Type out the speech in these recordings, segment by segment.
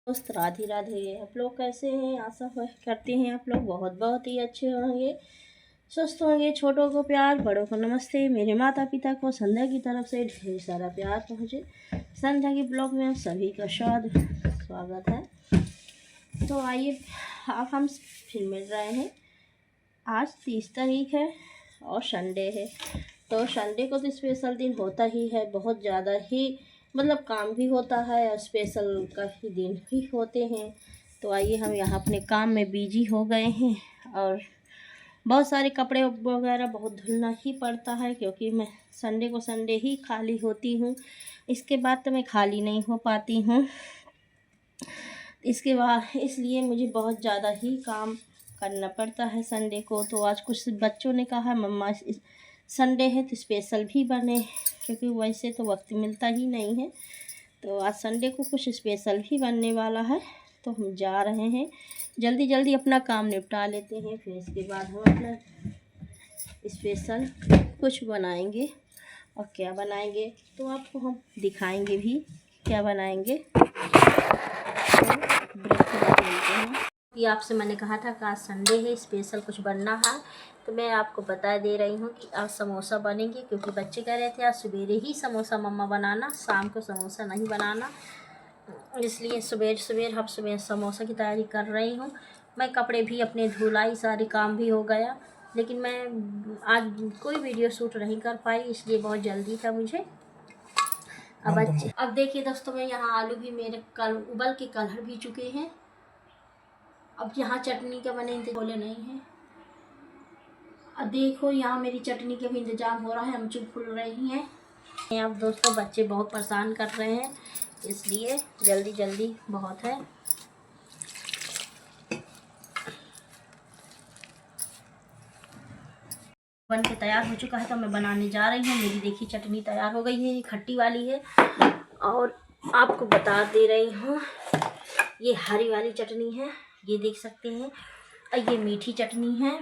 दोस्त राधे राधे। आप लोग कैसे हैं? आशा करते हैं आप लोग बहुत बहुत ही अच्छे होंगे, स्वस्थ होंगे। छोटों को प्यार, बड़ों को नमस्ते। मेरे माता पिता को संध्या की तरफ से ढेर सारा प्यार पहुँचे। संध्या के ब्लॉग में आप सभी का स्वागत है। तो आइए अब हम फिर मिल रहे हैं। आज 30 तारीख है और संडे है। तो संडे को तो स्पेशल दिन होता ही है, बहुत ज़्यादा ही, मतलब काम भी होता है और स्पेशल का ही दिन भी होते हैं। तो आइए हम यहाँ अपने काम में बिजी हो गए हैं और बहुत सारे कपड़े वगैरह बहुत धुलना ही पड़ता है, क्योंकि मैं संडे को संडे ही खाली होती हूँ। इसके बाद तो मैं खाली नहीं हो पाती हूँ। इसके बाद इसलिए मुझे बहुत ज़्यादा ही काम करना पड़ता है संडे को। तो आज कुछ बच्चों ने कहा मम्मा संडे है तो स्पेशल भी बने, क्योंकि वैसे तो वक्त मिलता ही नहीं है। तो आज संडे को कुछ स्पेशल भी बनने वाला है। तो हम जा रहे हैं, जल्दी जल्दी अपना काम निपटा लेते हैं, फिर इसके बाद हम अपना स्पेशल कुछ बनाएंगे। और क्या बनाएंगे तो आपको हम दिखाएंगे भी क्या बनाएंगे। कि आपसे मैंने कहा था कि आज संडे है, स्पेशल कुछ बनना है, तो मैं आपको बता दे रही हूँ कि आज समोसा बनेंगे। क्योंकि बच्चे कह रहे थे आज सवेरे ही समोसा मम्मा बनाना, शाम को समोसा नहीं बनाना, इसलिए सुबह हम सुबह समोसा की तैयारी कर रही हूँ। मैं कपड़े भी अपने धुलाई, सारे काम भी हो गया, लेकिन मैं आज कोई वीडियो शूट नहीं कर पाई, इसलिए बहुत जल्दी था मुझे। अब देखिए दोस्तों, मैं यहाँ आलू भी मेरे उबल के कलर भी चुके हैं। अब यहाँ चटनी का बने बोले नहीं है। अब देखो यहाँ मेरी चटनी का भी इंतजाम हो रहा है, अमचूर फूल रही हैं। अब दोस्तों बच्चे बहुत परेशान कर रहे हैं, इसलिए जल्दी जल्दी बहुत है। बन के तैयार हो चुका है, तो मैं बनाने जा रही हूँ। मेरी देखिए चटनी तैयार हो गई है, ये खट्टी वाली है। और आपको बता दे रही हूँ, ये हरी वाली चटनी है, ये देख सकते हैं, और ये मीठी चटनी है।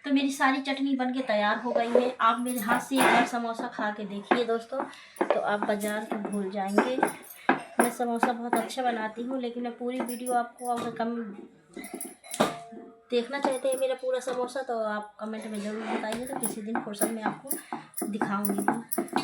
तो मेरी सारी चटनी बन के तैयार हो गई है। आप मेरे हाथ से एक बार समोसा खा के देखिए दोस्तों, तो आप बाज़ार को भूल जाएंगे। मैं समोसा बहुत अच्छा बनाती हूँ, लेकिन मैं पूरी वीडियो आपको अगर कम देखना चाहते हैं मेरा पूरा समोसा, तो आप कमेंट में ज़रूर बताइए, तो किसी दिन फुर्सत में आपको दिखाऊंगी भी।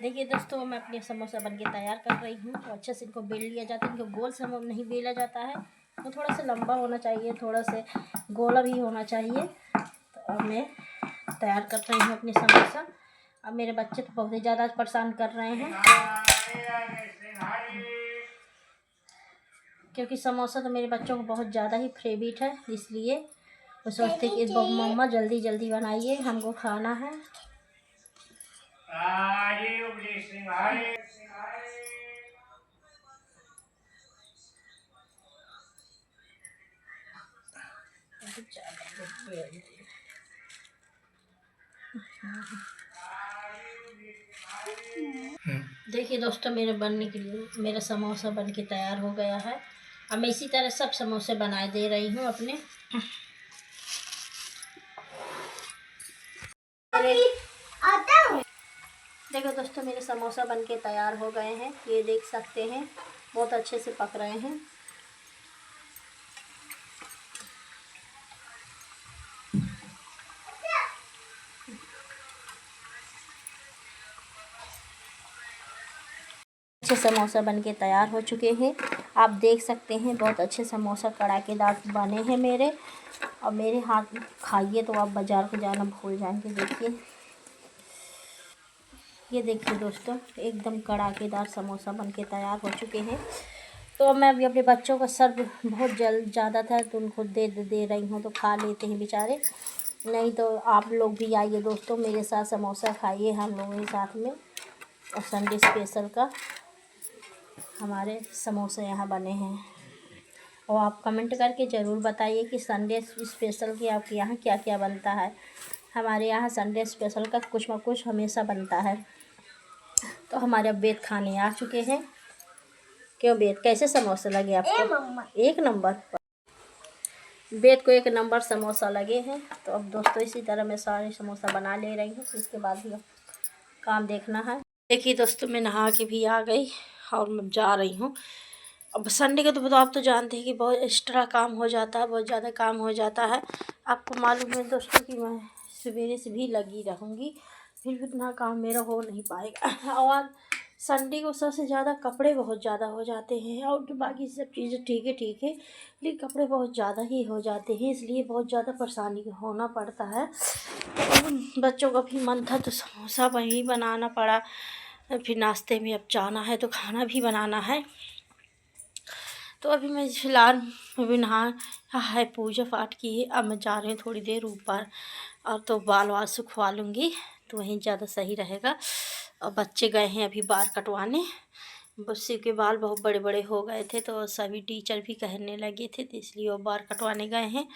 देखिए दोस्तों, मैं अपने समोसा बन के तैयार कर रही हूँ। तो अच्छे से इनको बेल लिया जाता है। इनको गोल समोसा नहीं बेला जाता है, तो थोड़ा सा लंबा होना चाहिए, थोड़ा से गोला भी होना चाहिए। तो अब मैं तैयार कर रही हूँ अपने समोसा। अब मेरे बच्चे तो बहुत ही ज़्यादा परेशान कर रहे हैं, क्योंकि समोसा तो मेरे बच्चों को बहुत ज़्यादा ही फेवरेट है, इसलिए वो सोचते कि मम्मा जल्दी जल्दी बनाइए, हमको खाना है। देखिए दोस्तों, मेरे बनने के लिए मेरा समोसा बन के तैयार हो गया है। अब मैं इसी तरह सब समोसे बनाए दे रही हूँ अपने। देखो दोस्तों, मेरे समोसा बन के तैयार हो गए हैं, ये देख सकते हैं, बहुत अच्छे से पक रहे हैं। अच्छे समोसा बन के तैयार हो चुके हैं, आप देख सकते हैं, बहुत अच्छे समोसा कड़ाकेदार बने हैं मेरे। और मेरे हाथ खाइए तो आप बाज़ार को जाना भूल जाएंगे। देखिए, ये देखिए दोस्तों, एकदम कड़ाकेदार समोसा बन के तैयार हो चुके हैं। तो मैं अभी अपने बच्चों का सर्व बहुत ज़्यादा था, तो उनको दे रही हूँ, तो खा लेते हैं बेचारे। नहीं तो आप लोग भी आइए दोस्तों, मेरे साथ समोसा खाइए हम लोगों के साथ में। और संडे स्पेशल का हमारे समोसे यहाँ बने हैं। और आप कमेंट करके ज़रूर बताइए कि संडे स्पेशल के आपके यहाँ क्या क्या बनता है। हमारे यहाँ संडे स्पेशल का कुछ न कुछ हमेशा बनता है। तो हमारे अब बेद खाने आ चुके हैं। क्यों बेद, कैसे समोसे लगे आपको? एक नंबर। वेद को एक नंबर समोसा लगे हैं। तो अब दोस्तों इसी तरह मैं सारे समोसा बना ले रही हूँ, तो इसके बाद भी काम देखना है। देखिए दोस्तों, मैं नहा के भी आ गई और मैं जा रही हूँ। अब संडे के तो आप तो जानते हैं कि बहुत एक्स्ट्रा काम हो जाता है, बहुत ज़्यादा काम हो जाता है। आपको मालूम है दोस्तों कि मैं सवेरे से भी लगी रहूँगी, फिर भी इतना काम मेरा हो नहीं पाएगा। और संडे को सबसे ज़्यादा कपड़े बहुत ज़्यादा हो जाते हैं, और तो बाकी सब चीज़ें ठीक है, लेकिन कपड़े बहुत ज़्यादा ही हो जाते हैं, इसलिए बहुत ज़्यादा परेशानी होना पड़ता है। तो बच्चों का भी मन था तो समोसा वही बनाना पड़ा। फिर नाश्ते में अब जाना है तो खाना भी बनाना है। तो अभी मैं फिलहाल अभी नहा है, पूजा पाठ की है। अब मैं जा रही हूँ थोड़ी देर ऊपर, और तो बाल वाल सुखवा लूँगी, तो वहीं ज़्यादा सही रहेगा। और बच्चे गए हैं अभी बाल कटवाने, बच्चे के बाल बहुत बड़े बड़े हो गए थे, तो सभी टीचर भी कहने लगे थे, तो इसलिए वो बाल कटवाने गए हैं।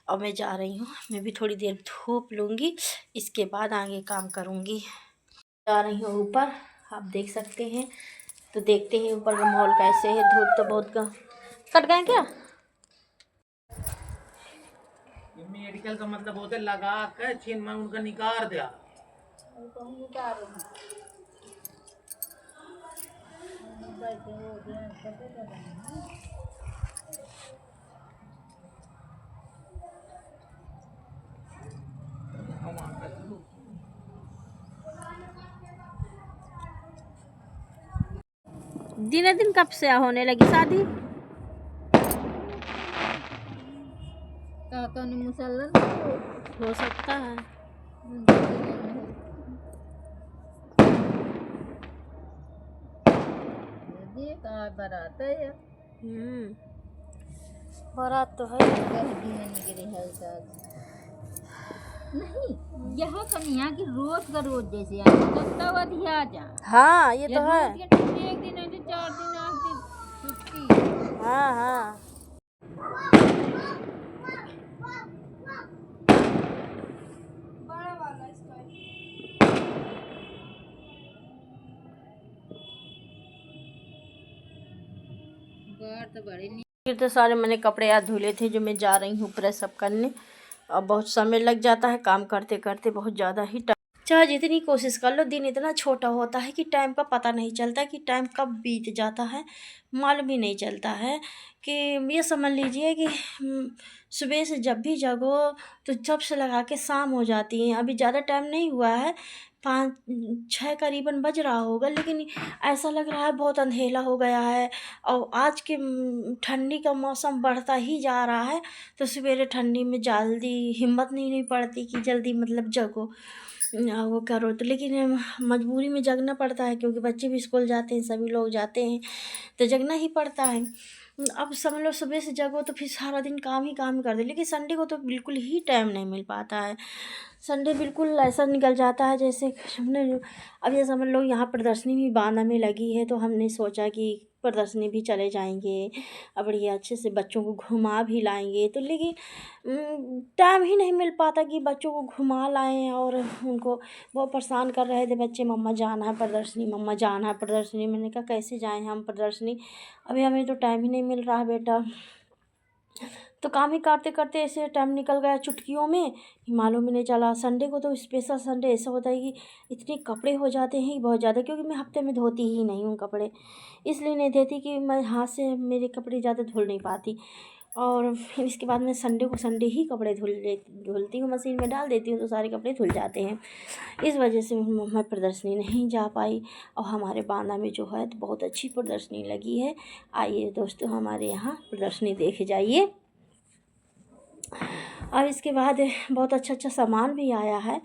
और मैं जा रही हूँ, मैं भी थोड़ी देर धूप लूँगी, इसके बाद आगे काम करूँगी। जा रही हूँ ऊपर, आप देख सकते हैं। तो देखते हैं ऊपर का माहौल कैसे है। धूप तो बहुत कट गए क्या? मेडिकल का मतलब होता है लगा के छीन में उनका निकाल दिया। दिन दिन कब से होने लगी शादी? मुसलमान हो सकता है। बारात है, बारात तो है। नहीं, यहाँ कन्या की रोज का रोज जैसे लगता हुआ दिया जा। हाँ ये तो है। एक दिन ऐसे 4 दिन 8 दिन छुट्टी। हाँ हाँ। बाहर तो बड़े नहीं। फिर तो सारे मैंने कपड़े याद धुले थे, जो मैं जा रही हूँ प्रेस अप करने। और बहुत समय लग जाता है काम करते करते, बहुत ज़्यादा ही टाइम। चाहे जितनी कोशिश कर लो, दिन इतना छोटा होता है कि टाइम का पता नहीं चलता कि टाइम कब बीत जाता है, मालूम ही नहीं चलता है। कि ये समझ लीजिए कि सुबह से जब भी जगो तो जब से लगा के शाम हो जाती है। अभी ज़्यादा टाइम नहीं हुआ है, 5-6 करीबन बज रहा होगा, लेकिन ऐसा लग रहा है बहुत अंधेरा हो गया है। और आज के ठंडी का मौसम बढ़ता ही जा रहा है, तो सवेरे ठंडी में जल्दी हिम्मत नहीं पड़ती कि जल्दी मतलब जगो वो करो। तो लेकिन मजबूरी में जगना पड़ता है, क्योंकि बच्चे भी स्कूल जाते हैं, सभी लोग जाते हैं, तो जगना ही पड़ता है। अब समझ लो सुबह से जगो तो फिर सारा दिन काम ही कर दे। लेकिन संडे को तो बिल्कुल ही टाइम नहीं मिल पाता है। संडे बिल्कुल ऐसा निकल जाता है जैसे हमने अब ये समझ लो यहाँ प्रदर्शनी भी बांदा में लगी है, तो हमने सोचा कि प्रदर्शनी भी चले जाएंगे और बढ़िया अच्छे से बच्चों को घुमा भी लाएंगे। तो लेकिन टाइम ही नहीं मिल पाता कि बच्चों को घुमा लाएं। और उनको बहुत परेशान कर रहे थे बच्चे, मम्मा जाना है प्रदर्शनी, मम्मा जाना है प्रदर्शनी। मैंने कहा कैसे जाएं हम प्रदर्शनी, अभी हमें तो टाइम ही नहीं मिल रहा है बेटा। तो काम ही करते करते ऐसे टाइम निकल गया चुटकियों में, मालूम ही नहीं चला। संडे को तो स्पेशल संडे ऐसा होता है कि इतने कपड़े हो जाते हैं बहुत ज़्यादा, क्योंकि मैं हफ्ते में धोती ही नहीं हूँ कपड़े, इसलिए नहीं देती कि मैं हाथ से मेरे कपड़े ज़्यादा धुल नहीं पाती। और फिर इसके बाद मैं संडे को संडे ही कपड़े धुलती हूँ, मशीन में डाल देती हूँ तो सारे कपड़े धुल जाते हैं। इस वजह से मैं प्रदर्शनी नहीं जा पाई। और हमारे बांदा में जो है तो बहुत अच्छी प्रदर्शनी लगी है। आइए दोस्तों हमारे यहाँ प्रदर्शनी देख जाइए। और इसके बाद बहुत अच्छा सामान भी आया है,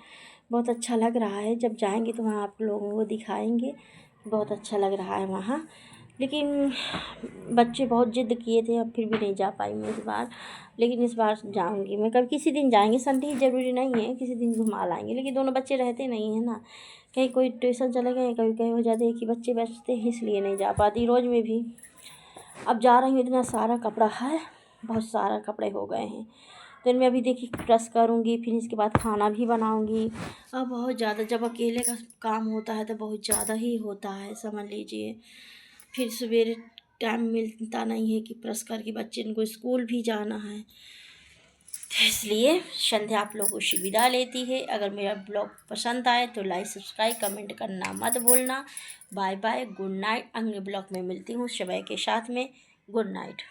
बहुत अच्छा लग रहा है। जब जाएंगे तो वहाँ आप लोगों को दिखाएंगे, बहुत अच्छा लग रहा है वहाँ। लेकिन बच्चे बहुत ज़िद किए थे, अब फिर भी नहीं जा पाई मैं इस बार। लेकिन इस बार जाऊंगी मैं, कभी किसी दिन जाएंगे, संडे ही ज़रूरी नहीं है, किसी दिन घुमा लाएंगे। लेकिन दोनों बच्चे रहते नहीं हैं ना, कहीं कोई ट्यूशन चले गए, कभी कहीं हो जाते हैं कि बच्चे बचते हैं, इसलिए नहीं जा पाती रोज़ में भी। अब जा रही हूँ, इतना सारा कपड़ा है, बहुत सारा कपड़े हो गए हैं। तो इनमें अभी देखिए प्रेस करूँगी, फिर इसके बाद खाना भी बनाऊँगी। अब बहुत ज़्यादा जब अकेले का काम होता है तो बहुत ज़्यादा ही होता है, समझ लीजिए। फिर सवेरे टाइम मिलता नहीं है कि प्रेस करके बच्चे इनको स्कूल भी जाना है, तो इसलिए संध्या आप लोगों को विदा लेती है। अगर मेरा ब्लॉग पसंद आए तो लाइक सब्सक्राइब कमेंट करना मत भूलना। Bye bye, good night. अगले ब्लॉग में मिलती हूँ सुबह के साथ में। Good night.